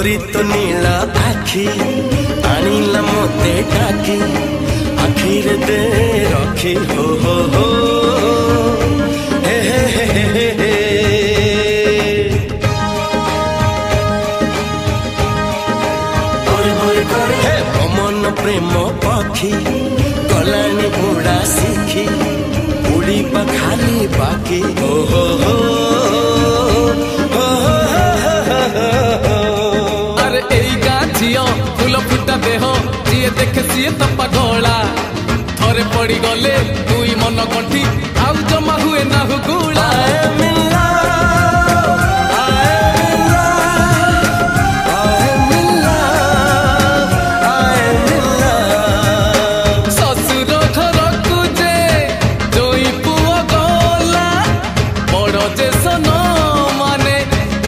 तोरी तो नीला आखी आनिला मोते डाकी आखिर दे रखी हो हे हे हे हे हे हे पमन प्रेम पखी गलानी उड़ा सीखी उड़ीबा खाली बाकी हो फूल फुटा देह जी देखे सी तो पगला थरे पड़ी गले तुई मन गंठी